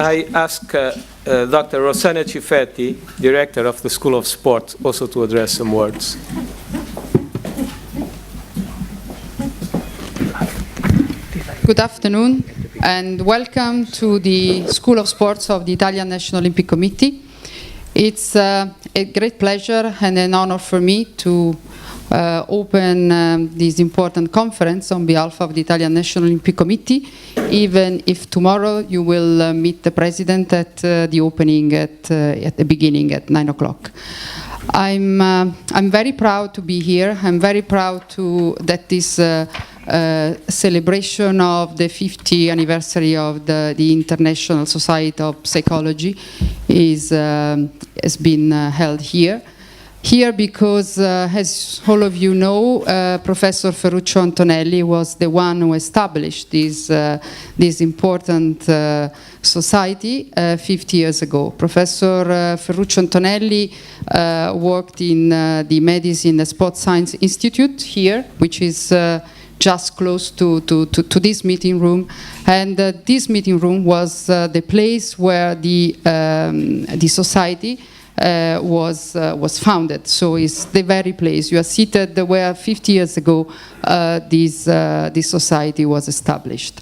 I ask Dr. Rossana Ciffetti, Director of the School of Sport, also to address some words. Good afternoon and welcome to the School of Sports of the Italian National Olympic Committee. It's a great pleasure and an honor for me to open this important conference on behalf of the Italian National Olympic Committee, even if tomorrow you will meet the President at the opening at the beginning at 9 o'clock. I'm very proud to be here. I'm very proud that this celebration of the 50th anniversary of the International Society of Psychology has been held here. Here because, as all of you know, Professor Ferruccio Antonelli was the one who established this important society 50 years ago. Professor Ferruccio Antonelli worked in the Medicine and Sports Science Institute here, which is just close to this meeting room, and this meeting room was the place where the society was founded. So it's the very place you are seated where 50 years ago this society was established.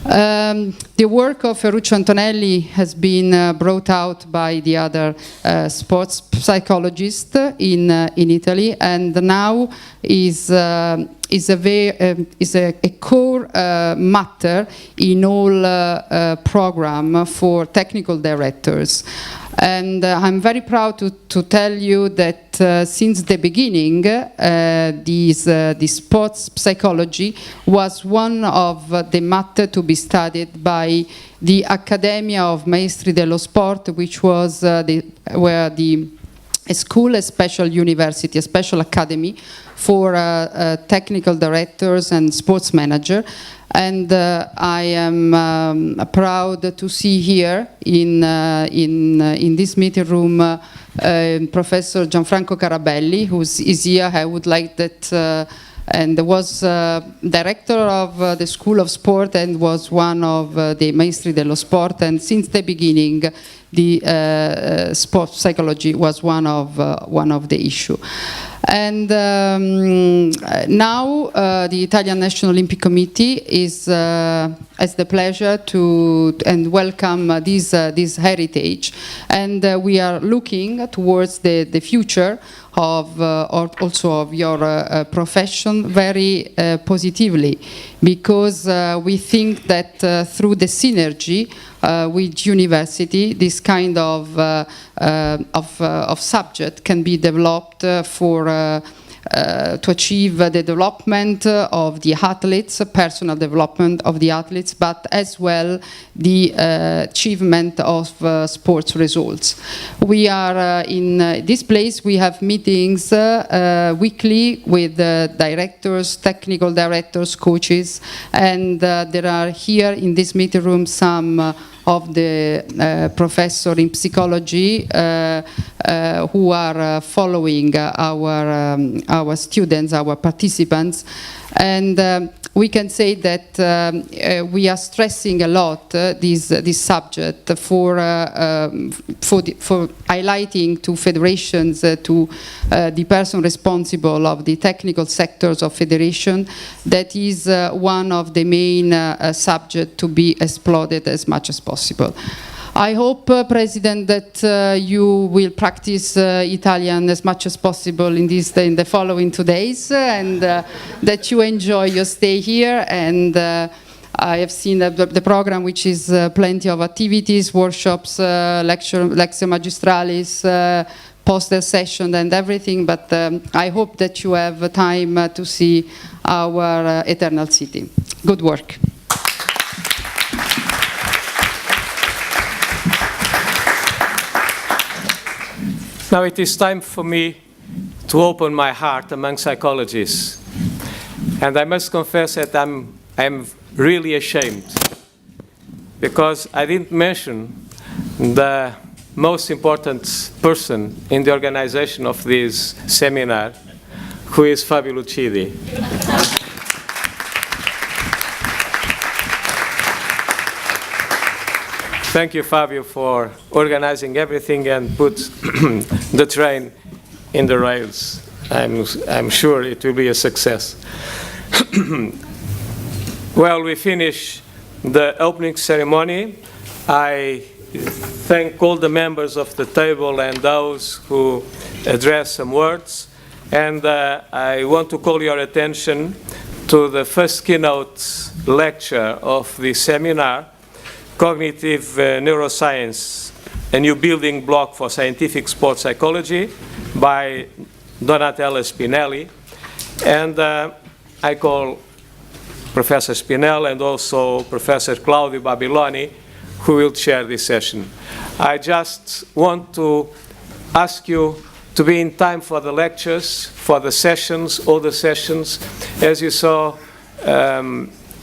The work of Ferruccio Antonelli has been brought out by the other sports psychologists in Italy, and now is a core matter in all program for technical directors. And I'm very proud to tell you that since the beginning, this sports psychology was one of the matter to be studied by the Accademia of Maestri dello Sport, which was a school, a special university, a special academy for technical directors and sports manager. And I am proud to see here in this meeting room Professor Gianfranco Carabelli, who is here. I would like that, and was director of the School of Sport and was one of the Maestri dello Sport. And since the beginning, the sports psychology was one of the issue. And now the Italian National Olympic Committee has the pleasure to welcome this heritage, and we are looking towards the future of also of your profession very positively, because we think that through the synergy with university, this kind of subject can be developed to achieve the development of the athletes, personal development of the athletes, but as well the achievement of sports results. We are in this place, we have meetings weekly with directors, technical directors, coaches, and there are here in this meeting room some of the professors in psychology who are following our students, our participants, and we can say that we are stressing a lot this subject for highlighting to federations, to the person responsible of the technical sectors of federation, that is one of the main subjects to be explored as much as possible. I hope, President, that you will practice Italian as much as possible in the following 2 days, and that you enjoy your stay here. And I have seen the program, which is plenty of activities, workshops, lecture magistralis, poster session, and everything. But I hope that you have time to see our eternal city. Good work. Now it is time for me to open my heart among psychologists. And I must confess that I'm really ashamed, because I didn't mention the most important person in the organization of this seminar, who is Fabio Lucidi. thank you, Fabio, for organizing everything and put the train in the rails. I'm sure it will be a success. Well, we finish the opening ceremony. I thank all the members of the table and those who address some words. And I want to call your attention to the first keynote lecture of the seminar, Cognitive Neuroscience, a New Building Block for Scientific Sports Psychology, by Donatella Spinelli. And I call Professor Spinelli and also Professor Claudio Babiloni, who will chair this session. I just want to ask you to be in time for the lectures, for the sessions, all the sessions. As you saw,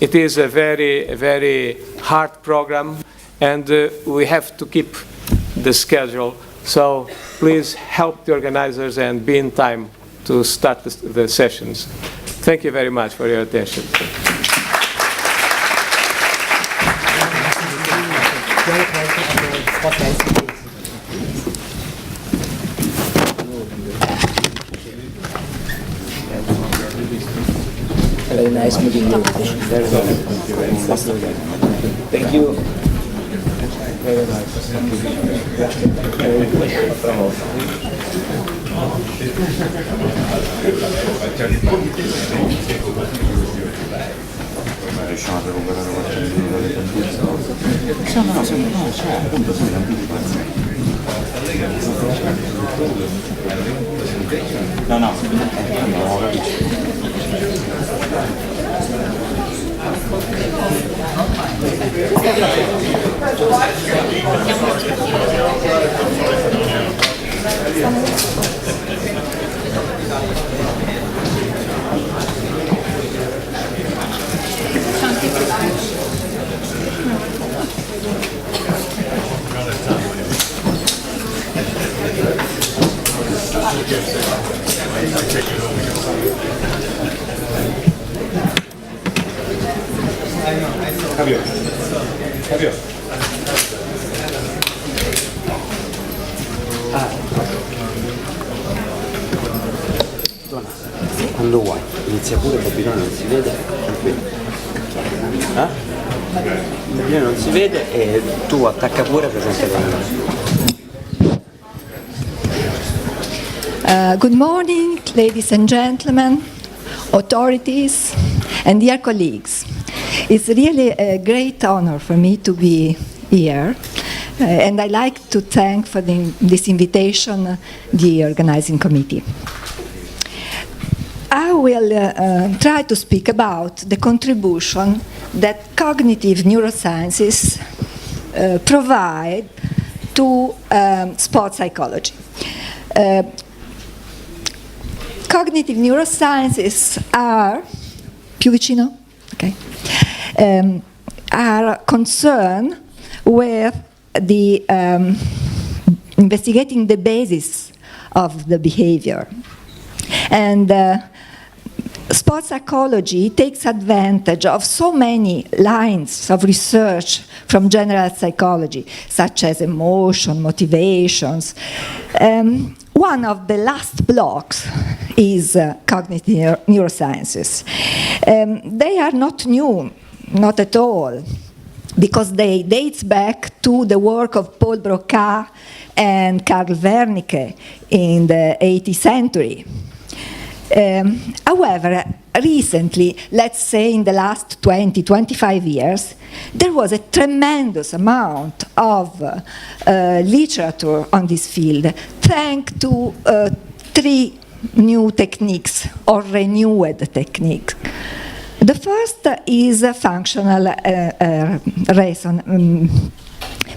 it is a very hard program, and we have to keep the schedule. So please help the organizers and be in time to start the sessions. Thank you very much for your attention. Very nice meeting you. Very good. Thank you. Very nice. Quando vuoi, inizia pure, Babilone non si vede, tranquillo. Babilone non si vede e tu attacca pure, presenta Good morning, ladies and gentlemen, authorities, and dear colleagues. It's really a great honor for me to be here, and I'd like to thank for this invitation the organizing committee. I will try to speak about the contribution that cognitive neurosciences provide to sports psychology. Cognitive neurosciences are, più vicino? Okay. Are concerned with the investigating the basis of the behavior. And sports psychology takes advantage of so many lines of research from general psychology, such as emotion, motivations. One of the last blocks is cognitive neurosciences. They are not new, not at all, because they date back to the work of Paul Broca and Carl Wernicke in the 18th century. However, recently, let's say in the last 20, 25 years, there was a tremendous amount of literature on this field, thanks to three new techniques or renewed techniques. The first is functional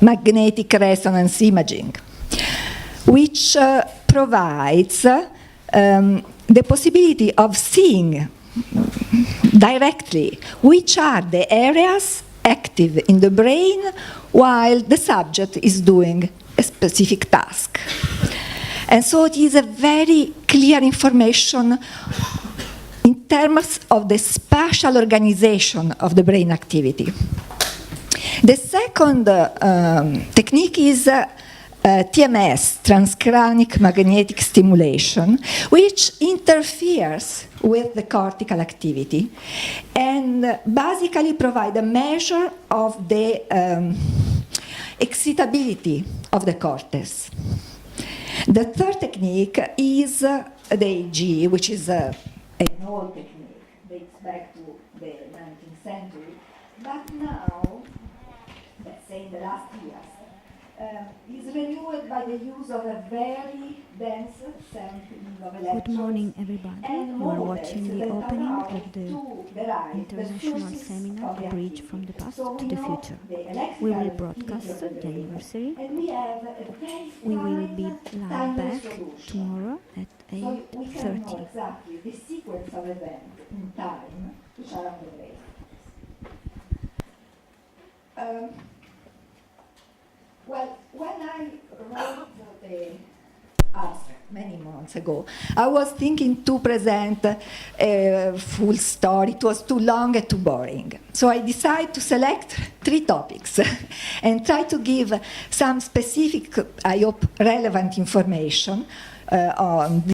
magnetic resonance imaging, which provides the possibility of seeing directly which are the areas active in the brain while the subject is doing a specific task. And so it is a very clear information in terms of the spatial organization of the brain activity. The second technique is TMS, transcranial magnetic stimulation, which interferes with the cortical activity and basically provide a measure of the excitability of the cortex. The third technique is the EEG, which is an old technique, dates back to the 19th century, but now, let's say in the last years, is renewed by the use of a very dense sampling of electrons. Good morning, everybody. And We are models watching the that opening allow of the to derive international sources seminar, of the Bridge activity. from the Past So to we the know Future. the electrical We will activity broadcast of the brain, anniversary. and we have a very We will fine be live time back resolution. tomorrow at So we can know 8:30. exactly the sequence of events in time which are on the brain. Well, when I wrote the abstract many months ago, I was thinking to present a full story. It was too long and too boring. So I decided to select 3 topics and try to give some specific, I hope, relevant information on